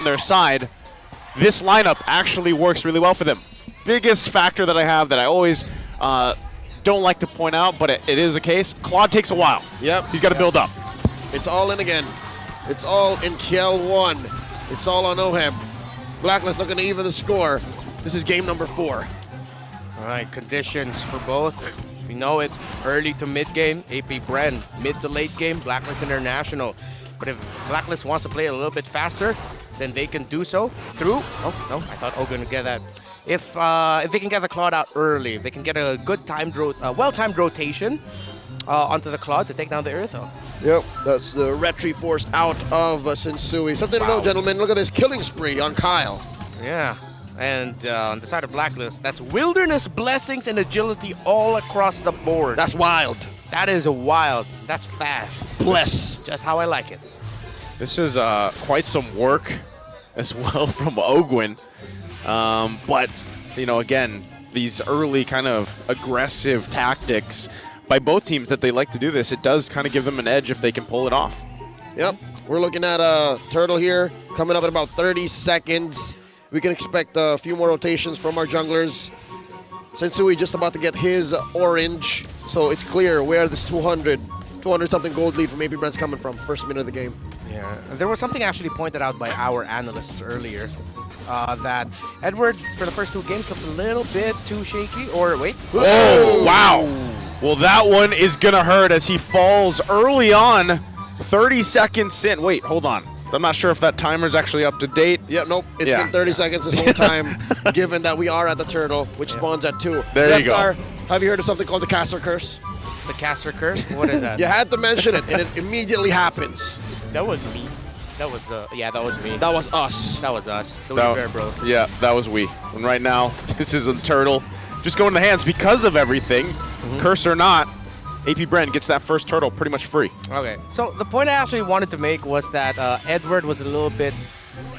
on their side, this lineup actually works really well for them. Biggest factor that I have that I always don't like to point out, but it is a case, Claude takes a while. Yep. He's got to build up. It's all in again. It's all in Kiel 1. It's all on Oheb. Blacklist looking to even the score. This is game number 4. All right, conditions for both. We know it, early to mid game, AP BREN. Mid to late game, Blacklist International. But if Blacklist wants to play a little bit faster, then they can do so through, oh no, I thought Ogun would get that. If they can get the Claude out early, if they can get a good timed, well-timed rotation onto the Claude to take down the Eartho. Yep, that's the retry forced out of Sensui. Something to know, gentlemen, look at this killing spree on Kyle. Yeah, and on the side of Blacklist, that's Wilderness, Blessings, and Agility all across the board. That's wild. That is wild. That's fast. Bless. Just how I like it. This is quite some work as well from Ogwin. But, you know, again, these early kind of aggressive tactics by both teams that they like to do this, it does kind of give them an edge if they can pull it off. Yep, we're looking at Turtle here coming up in about 30 seconds. We can expect a few more rotations from our junglers. Sensui just about to get his orange, so it's clear where this 200-something gold lead from AP BREN's coming from, first minute of the game. Yeah, there was something actually pointed out by our analysts earlier that Edward, for the first 2 games, looked a little bit too shaky. Or wait. Oh, wow. Well, that one is going to hurt as he falls early on, 30 seconds in. Wait, hold on. I'm not sure if that timer's actually up to date. Yep, nope. It's been 30 seconds this whole time, given that we are at the Turtle, which spawns at 2. There you go. Have you heard of something called the Caster Curse? The Caster Curse? What is that? You had to mention it, and it immediately happens. That was me. That was, yeah, that was me. That was us. That was us. The We Bear Bros. Yeah, that was we. And right now, this is a Turtle. Just going in the hands because of everything, curse or not, AP BREN gets that first Turtle pretty much free. Okay, so the point I actually wanted to make was that Edward was a little bit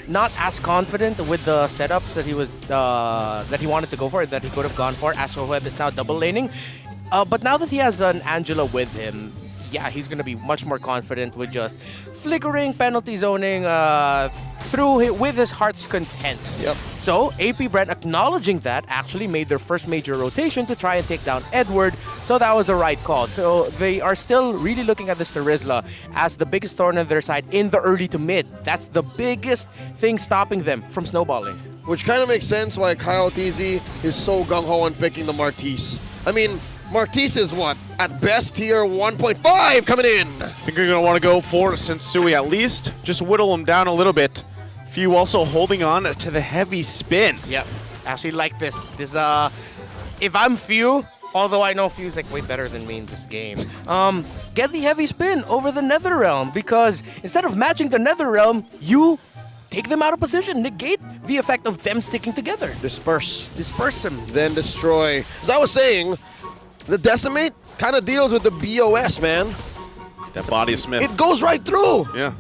not as confident with the setups that he was that he wanted to go for, that he could have gone for. Astroweb is now double laning, but now that he has an Angela with him, yeah, he's going to be much more confident with just flickering, penalty zoning with his heart's content. Yep. So AP BREN, acknowledging that, actually made their first major rotation to try and take down Edward. So that was the right call. So they are still really looking at this Terizla as the biggest thorn on their side in the early to mid. That's the biggest thing stopping them from snowballing. Which kind of makes sense why Kyle TZ is so gung-ho on picking the Martise. I mean, Martise is what? At best, tier 1.5 coming in. I think you're going to want to go for Sensui at least. Just whittle him down a little bit. Few also holding on to the heavy spin. Yep. Actually like this. If I'm Few, although I know Few's like way better than me in this game, get the heavy spin over the Netherrealm, because instead of matching the Netherrealm, you take them out of position, negate the effect of them sticking together. Disperse them. Then destroy. As I was saying, the Decimate kind of deals with the BOS, man. That body of Smith. It goes right through. Yeah.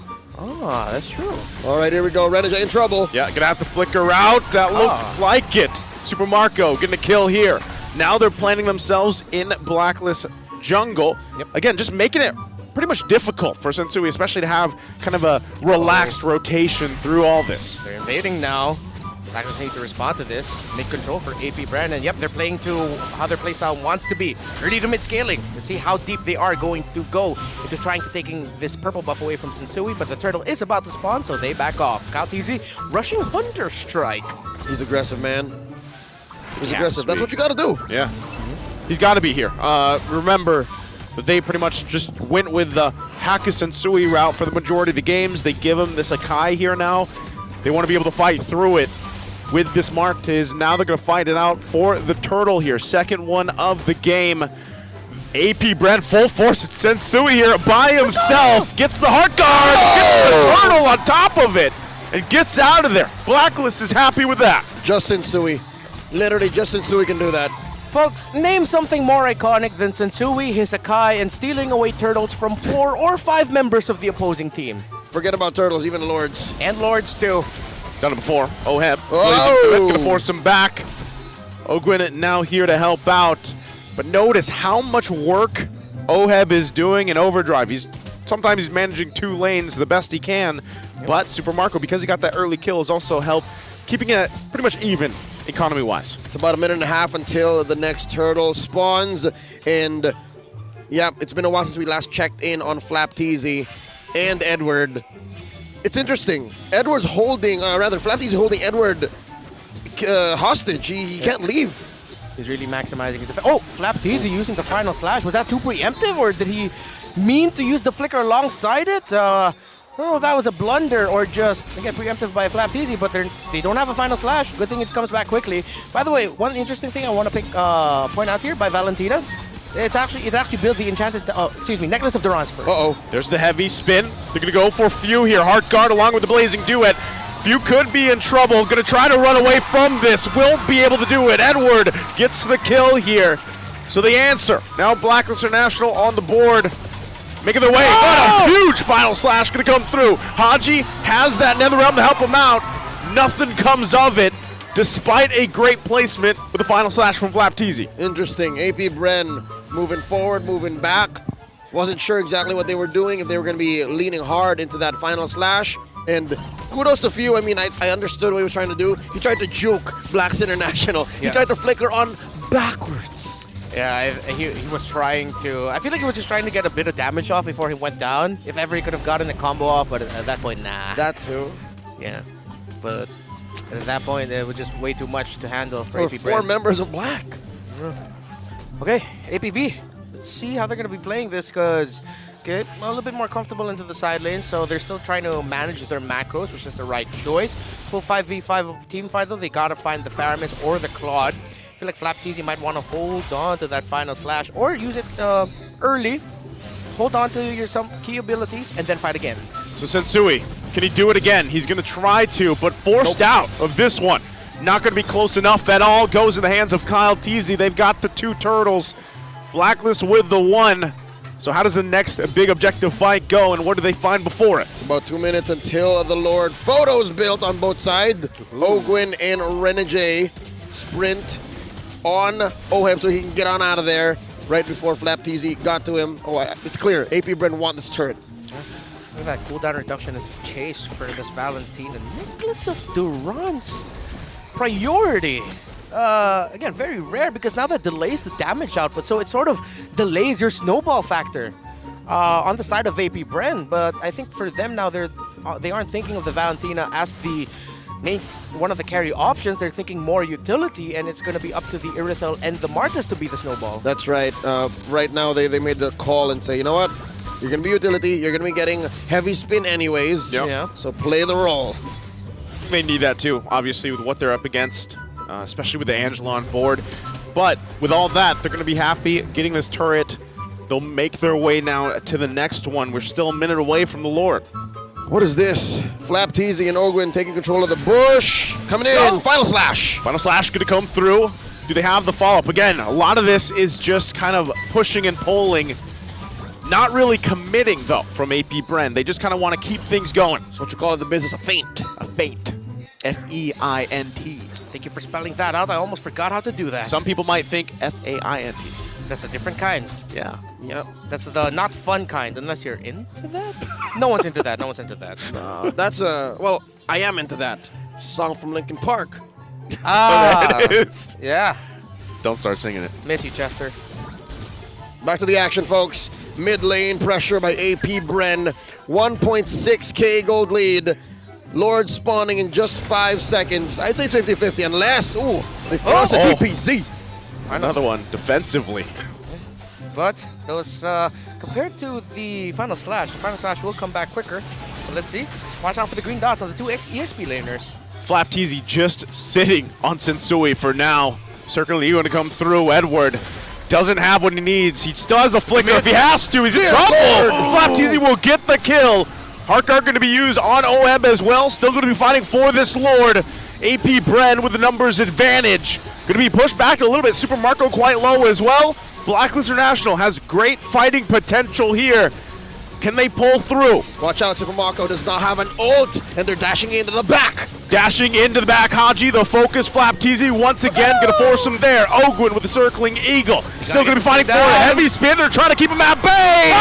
Ah, that's true. All right, here we go. Renegade in trouble. Yeah, gonna have to flicker out. That looks like it. Super Marco getting a kill here. Now they're planting themselves in Blacklist jungle. Yep. Again, just making it pretty much difficult for Sensui, especially to have kind of a relaxed rotation through all this. They're invading now. Blacklist need to respond to this. Make control for AP BREN, and yep, they're playing to how their playstyle wants to be. Early to mid scaling. Let's see how deep they are going to go into trying to taking this purple buff away from Sensui, but the Turtle is about to spawn, so they back off. Kyle TZ rushing Hunter Strike. He's aggressive, man. He's aggressive. Sweet. That's what you got to do. Yeah. He's got to be here. Remember that they pretty much just went with the Haka Sensui route for the majority of the games. They give him this Akai here now. They want to be able to fight through it with this Martiz. Now they're going to fight it out for the Turtle here. Second one of the game. AP BREN full force. It's Sensui here by himself. Gets the heart guard. Gets the Turtle on top of it. And gets out of there. Blacklist is happy with that. Just Sensui. Literally, just Sensui can do that. Folks, name something more iconic than Sensui, his Akai, and stealing away Turtles from 4 or 5 members of the opposing team. Forget about Turtles, even Lords. And Lords, too. Done it before. Oheb. Oh! Going to force him back. Ogwin now here to help out. But notice how much work Oheb is doing in overdrive. He's sometimes he's managing 2 lanes the best he can. But Super Marco, because he got that early kill, has also helped keeping it pretty much even economy-wise. It's about a minute and a half until the next turtle spawns. And yeah, it's been a while since we last checked in on Flapteasy and Edward. It's interesting. Edward's holding, Flapteasy holding Edward hostage. He can't leave. He's really maximizing his effect. Oh, Flapteasy using the final slash. Was that too preemptive, or did he mean to use the flicker alongside it? Oh, that was a blunder, or just, again, preemptive by Flapteasy, but they don't have a final slash. Good thing it comes back quickly. By the way, one interesting thing I want to point out here by Valentina, it actually builds the enchanted, Necklace of Durance first. Uh-oh. There's the heavy spin. They're going to go for Few here. Heart Guard along with the Blazing Duet. Few could be in trouble. Going to try to run away from this. Won't be able to do it. Edward gets the kill here. So the answer. Now Blacklist International on the board. Making their way. What a huge final slash going to come through. Haji has that Netherrealm to help him out. Nothing comes of it, despite a great placement with a final slash from Flapteasy. Interesting. AP BREN moving forward, moving back. Wasn't sure exactly what they were doing, if they were going to be leaning hard into that final slash. And kudos to Few. I mean, I understood what he was trying to do. He tried to juke Blacks International. He tried to flicker on backwards. Yeah, he was trying to... I feel like he was just trying to get a bit of damage off before he went down. If ever he could have gotten a combo off, but at that point, nah. That too. Yeah, but at that point, it was just way too much to handle for AP Four members of Black. Okay, APB. Let's see how they're going to be playing this, because a little bit more comfortable into the side lane, so they're still trying to manage their macros, which is the right choice. Full 5v5 team fight, though, they got to find the Faramis or the Claude. I feel like Flapteasy might want to hold on to that final slash or use it early. Hold on to some key abilities and then fight again. So Sensui, can he do it again? He's going to try to, but forced out of this one. Not going to be close enough at all. Goes in the hands of Kyle Teasy. They've got the 2 turtles. Blacklist with the 1. So how does the next big objective fight go, and what do they find before it? It's about 2 minutes until the Lord. Photos built on both sides. Ogwin and Renegade sprint on Oheb so he can get on out of there right before Flapteasy got to him. Oh, it's clear. AP BREN want this turret. Look at that cooldown reduction is chase for this Valentina. Necklace of Durance priority. Again, very rare, because now that delays the damage output, so it sort of delays your snowball factor on the side of AP BREN. But I think for them now, they aren't thinking of the Valentina as the one of the carry options. They're thinking more utility, and it's going to be up to the Irithel and the Martis to be the snowball. That's right. Right now, they made the call and say, you know what? You're going to be utility. You're going to be getting heavy spin anyways. Yep. Yeah. So play the role. May need that too, obviously, with what they're up against, especially with the Angela on board. But with all that, they're going to be happy getting this turret. They'll make their way now to the next one. We're still a minute away from the Lord. What is this? Flapteasy and Ogwin taking control of the bush. Coming in. Final slash. Final slash going to come through. Do they have the follow-up? Again, a lot of this is just kind of pushing and pulling. Not really committing, though, from AP BREN. They just kind of want to keep things going. It's what you call in the business a feint. A feint. F-E-I-N-T. Thank you for spelling that out. I almost forgot how to do that. Some people might think F-A-I-N-T. That's a different kind. Yeah. Yep. That's the not fun kind, unless you're into that. No one's into that. No one's into that. That's well, I am into that. Song from Linkin Park. Ah. There it is. Yeah. Don't start singing it. Miss you, Chester. Back to the action, folks. Mid lane pressure by AP BREN. 1.6k gold lead. Lord spawning in just 5 seconds. I'd say 50-50 unless, they force a DPZ. Another one defensively. But those, compared to the final slash will come back quicker. But let's see. Watch out for the green dots on the 2 EXP laners. Flapteasy just sitting on Sensui for now. Certainly you going to come through. Edward doesn't have what he needs. He still has a flicker. If he has to, he's in trouble. Flapteasy will get the kill. Heart Guard going to be used on Oeb as well. Still going to be fighting for this Lord. AP BREN with the numbers advantage. Going to be pushed back a little bit. Super Marco quite low as well. Blacklist International has great fighting potential here. Can they pull through? Watch out, Super Marco does not have an ult, and they're dashing into the back. Dashing into the back, Haji, the focus, Flap TZ once again gonna force him there. Ogwin with the circling eagle. Still gonna be fighting for a heavy spin. They're trying to keep him at bay.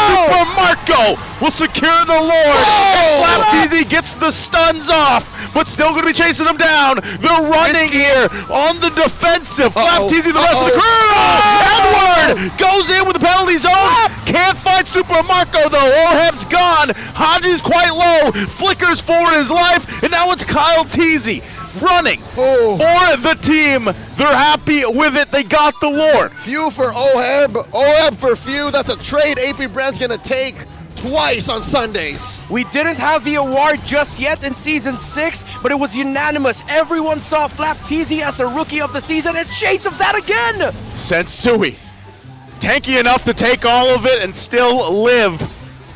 Super Marco will secure the Lord. And Flap TZ gets the stuns off, but still gonna be chasing him down. They're running here on the defensive. Flap TZ, the rest of the crew. Edward goes in with the penalty zone. Can't find Super Marco though. Oheb's gone. Haji's quite low. Flickers forward his life, and now it's Kyle Teasy running for the team. They're happy with it. They got the Lord. Few for Oheb. Oheb for few. That's a trade AP Brand's gonna take twice on Sundays. We didn't have the award just yet in Season 6, but it was unanimous. Everyone saw Flap TZ as a Rookie of the Season, and shades of that again! Sensui, tanky enough to take all of it and still live.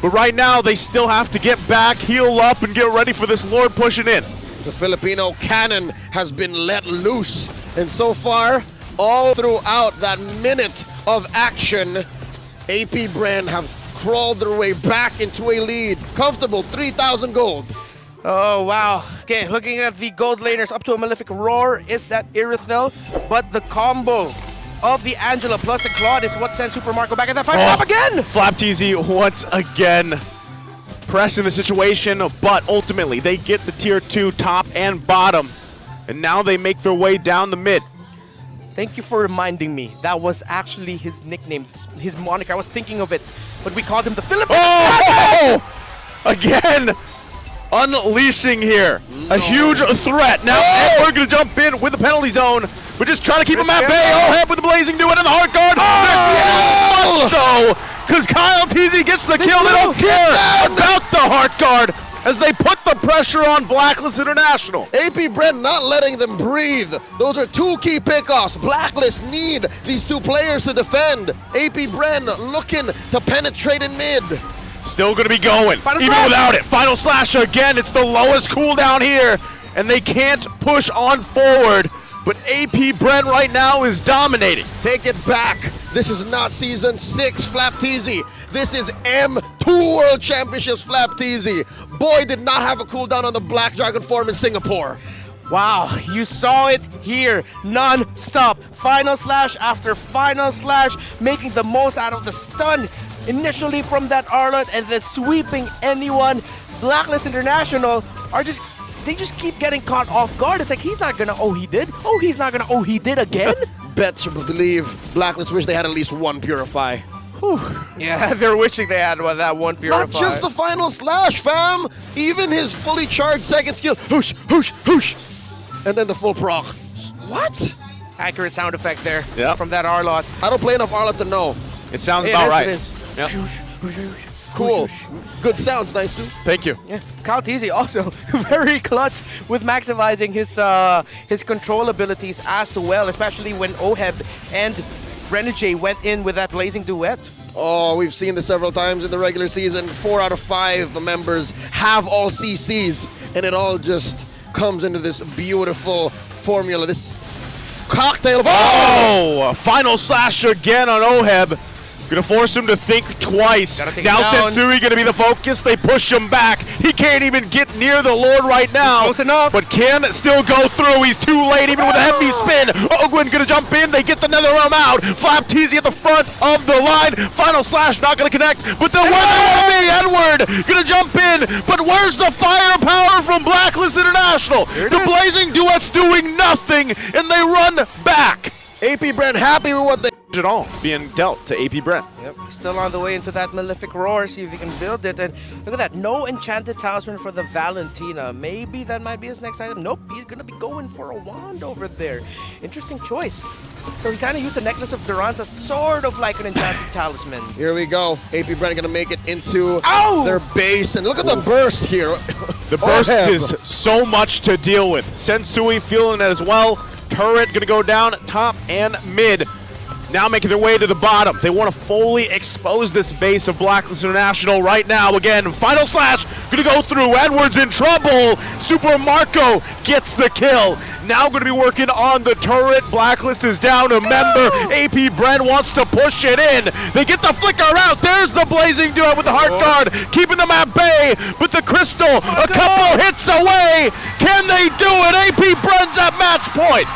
But right now, they still have to get back, heal up, and get ready for this Lord pushing in. The Filipino cannon has been let loose. And so far, all throughout that minute of action, AP Brand have crawled their way back into a lead. Comfortable 3,000 gold. Oh, wow. Okay, looking at the gold laners up to a Malefic Roar is that Irithel, but the combo of the Angela plus the Claude is what sends Super Marco back at that fight. Flap again! Flap TZ once again pressing the situation, but ultimately they get the tier 2 top and bottom, and now they make their way down the mid. Thank you for reminding me. That was actually his nickname, his moniker. I was thinking of it, but we called him the Philippines. Oh! Again! Unleashing here. A huge threat. Now we're going to jump in with the penalty zone. We're just trying to keep him at bay. Oheb with the blazing duet and the heart guard. That's though, because Kyle TZ gets the kill. They don't care about the heart guard as they put the pressure on Blacklist International. AP Brent not letting them breathe. Those are two key pickoffs. Blacklist need these two players to defend. AP Brent looking to penetrate in mid. Still going to be going, even without it. Final slash again. It's the lowest cooldown here, and they can't push on forward. But AP Brent right now is dominating. Take it back. This is not Season 6 Flap TZ. This is M2 World Championships Flap TZ. Boy did not have a cooldown on the Black Dragon form in Singapore. Wow, you saw it here, non-stop. Final slash after final slash, making the most out of the stun. Initially from that Arlot and then sweeping anyone. Blacklist International are they just keep getting caught off guard. It's like, he's not gonna, oh, he did? Oh, he's not gonna, oh, he did again? Bet you believe Blacklist wish they had at least one Purify. Whew. Yeah, they're wishing they had that one Purify. Not just the final slash, fam! Even his fully charged second skill, whoosh, whoosh, whoosh! And then the full proc. What? Accurate sound effect there from that Arlot. I don't play enough Arlot to know. It sounds about right. It is. Yep. Cool. Good sounds, nice too. Thank you. Yeah, Kyle TZ also very clutch with maximizing his control abilities as well, especially when Oheb and Renegade went in with that blazing duet. Oh, we've seen this several times in the regular season. 4 out of 5 members have all CCs, and it all just comes into this beautiful formula, this cocktail of final slash again on Oheb. Gonna force him to think twice. Now Sensui gonna be the focus. They push him back. He can't even get near the Lord right now. Close enough. But can still go through. He's too late even with a heavy spin. Ogwin gonna jump in. They get the nether realm out. Flap TZ at the front of the line. Final slash not gonna connect. But then where they want to be, Edward gonna jump in. But where's the firepower from Blacklist International? The blazing duet's doing nothing, and they run back. AP Brent happy with what they at all being dealt to AP Brent. Yep, still on the way into that Malefic Roar, see if he can build it. And look at that, no enchanted talisman for the Valentina. Maybe that might be his next item. Nope, he's gonna be going for a wand over there. Interesting choice. So he kind of used the necklace of Durance as sort of like an enchanted talisman. Here we go. AP Brent gonna make it into their base, and look at the burst here. The burst is so much to deal with. Sensui feeling it as well. Turret gonna go down top and mid. now making their way to the bottom. They want to fully expose this base of Blacklist International right now. Again, final slash, gonna go through. Edwards in trouble. Super Marco gets the kill. Now going to be working on the turret. Blacklist is down a member. AP BREN wants to push it in. They get the flicker out. There's the blazing duo with the heart guard, keeping them at bay. But the crystal, a couple hits away. Can they do it? AP BREN's at match point.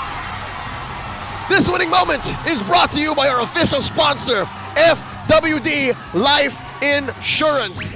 This winning moment is brought to you by our official sponsor, FWD Life Insurance.